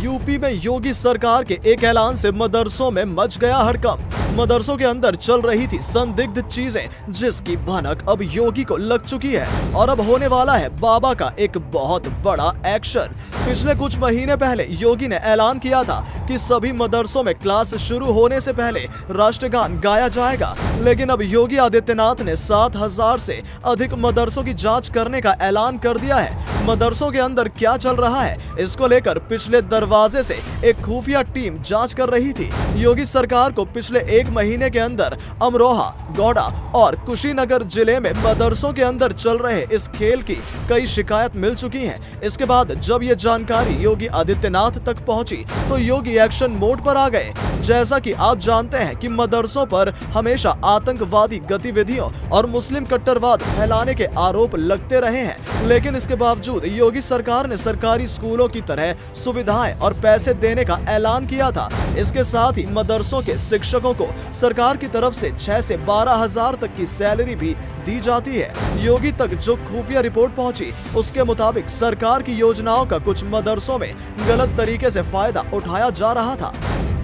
UP में योगी सरकार के एक ऐलान से मदरसों में मच गया हड़कंप। मदरसों के अंदर चल रही थी संदिग्ध चीजें, जिसकी भनक अब योगी को लग चुकी है और अब होने वाला है बाबा का एक बहुत बड़ा एक्शन। पिछले कुछ महीने पहले योगी ने ऐलान किया था कि सभी मदरसों में क्लास शुरू होने से पहले राष्ट्रगान गाया जाएगा, लेकिन अब योगी आदित्यनाथ ने 7,000 से अधिक मदरसों की जांच करने का ऐलान कर दिया है। मदरसों के अंदर क्या चल रहा है, इसको लेकर पिछले दरवाजे से एक खुफिया टीम जांच कर रही थी। योगी सरकार को पिछले एक महीने के अंदर अमरोहा, गौड़ा और कुशीनगर जिले में मदरसों के अंदर चल रहे इस खेल की कई शिकायत मिल चुकी हैं। इसके बाद जब ये जानकारी योगी आदित्यनाथ तक पहुंची तो योगी एक्शन मोड पर आ गए। जैसा कि आप जानते हैं कि मदरसों पर हमेशा आतंकवादी गतिविधियों और मुस्लिम कट्टरवाद फैलाने के आरोप लगते रहे हैं, लेकिन इसके बावजूद योगी सरकार ने सरकारी स्कूलों की तरह सुविधाएं और पैसे देने का ऐलान किया था। इसके साथ ही मदरसों के शिक्षकों को सरकार की तरफ से 6 से 12 हजार तक की सैलरी भी दी जाती है। योगी तक जो खुफिया रिपोर्ट पहुंची उसके मुताबिक सरकार की योजनाओं का कुछ मदरसों में गलत तरीके से फायदा उठाया जा रहा था।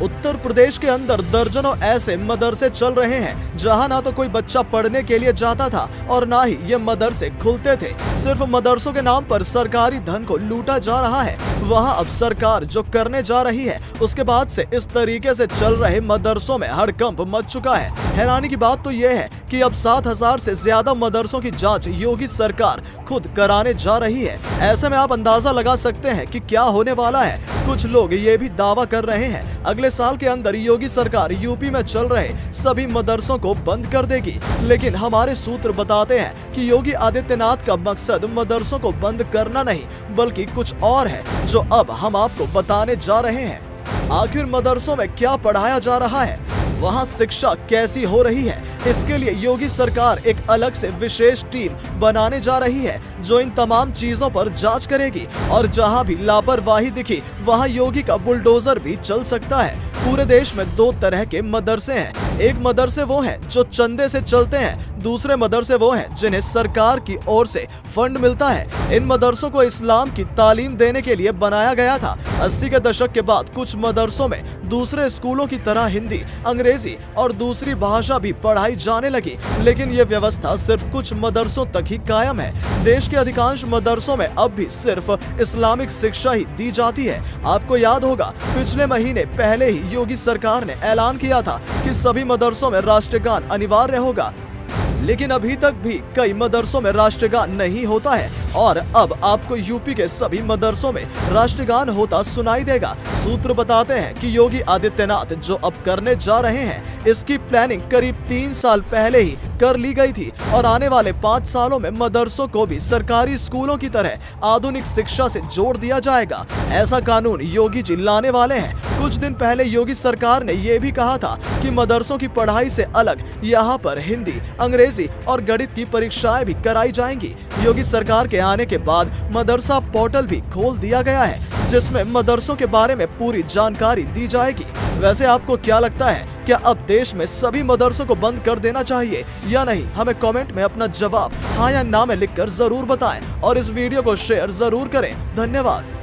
उत्तर प्रदेश के अंदर दर्जनों ऐसे मदरसे चल रहे हैं जहां ना तो कोई बच्चा पढ़ने के लिए जाता था और ना ही ये मदरसे खुलते थे। सिर्फ मदरसों के नाम पर सरकारी धन को लूटा जा रहा है। वहां अब सरकार जो करने जा रही है उसके बाद से इस तरीके से चल रहे मदरसों में हड़कंप मच चुका है। हैरानी की बात तो ये है कि अब 7,000 से ज्यादा मदरसों की जांच योगी सरकार खुद कराने जा रही है। ऐसे में आप अंदाजा लगा सकते हैं कि क्या होने वाला है। कुछ लोग ये भी दावा कर रहे हैं अगले साल के अंदर योगी सरकार यूपी में चल रहे सभी मदरसों को बंद कर देगी। लेकिन हमारे सूत्र बताते हैं कि योगी आदित्यनाथ का मकसद मदरसों को बंद करना नहीं बल्कि कुछ और है, जो अब हम आपको बताने जा रहे हैं। आखिर मदरसों में क्या पढ़ाया जा रहा है, वहाँ शिक्षा कैसी हो रही है, इसके लिए योगी सरकार एक अलग से विशेष टीम बनाने जा रही है जो इन तमाम चीजों पर जांच करेगी और जहां भी लापरवाही दिखी वहां योगी का बुलडोजर भी चल सकता है। पूरे देश में 2 तरह के मदरसे हैं। एक मदरसे वो हैं जो चंदे से चलते हैं, दूसरे मदरसे वो हैं जिन्हें सरकार की ओर से फंड मिलता है। इन मदरसों को इस्लाम की तालीम देने के लिए बनाया गया था। 80 के दशक के बाद कुछ मदरसों में दूसरे स्कूलों की तरह हिंदी, अंग्रेजी और दूसरी भाषा भी पढ़ाई जाने लगी, लेकिन ये व्यवस्था सिर्फ कुछ मदरसों तक ही कायम है। देश के अधिकांश मदरसों में अब भी सिर्फ इस्लामिक शिक्षा ही दी जाती है। आपको याद होगा पिछले महीने पहले ही योगी सरकार ने ऐलान किया था कि सभी मदरसों में राष्ट्रगान अनिवार्य होगा, लेकिन अभी तक भी कई मदरसों में राष्ट्रगान नहीं होता है और अब आपको यूपी के सभी मदरसों में राष्ट्रगान होता सुनाई देगा। सूत्र बताते हैं कि योगी आदित्यनाथ जो अब करने जा रहे हैं इसकी प्लानिंग करीब 3 साल पहले ही कर ली गई थी और आने वाले 5 सालों में मदरसों को भी सरकारी स्कूलों की तरह आधुनिक शिक्षा से जोड़ दिया जाएगा। ऐसा कानून योगी जी लाने वाले हैं। कुछ दिन पहले योगी सरकार ने यह भी कहा था कि मदरसों की पढ़ाई से अलग यहाँ पर हिंदी, अंग्रेजी और गणित की परीक्षाएं भी कराई जाएंगी। योगी सरकार के आने के बाद मदरसा पोर्टल भी खोल दिया गया है जिसमें मदरसों के बारे में पूरी जानकारी दी जाएगी। वैसे आपको क्या लगता है, क्या अब देश में सभी मदरसों को बंद कर देना चाहिए या नहीं? हमें कमेंट में अपना जवाब हाँ या ना में लिखकर जरूर बताएं और इस वीडियो को शेयर जरूर करें। धन्यवाद।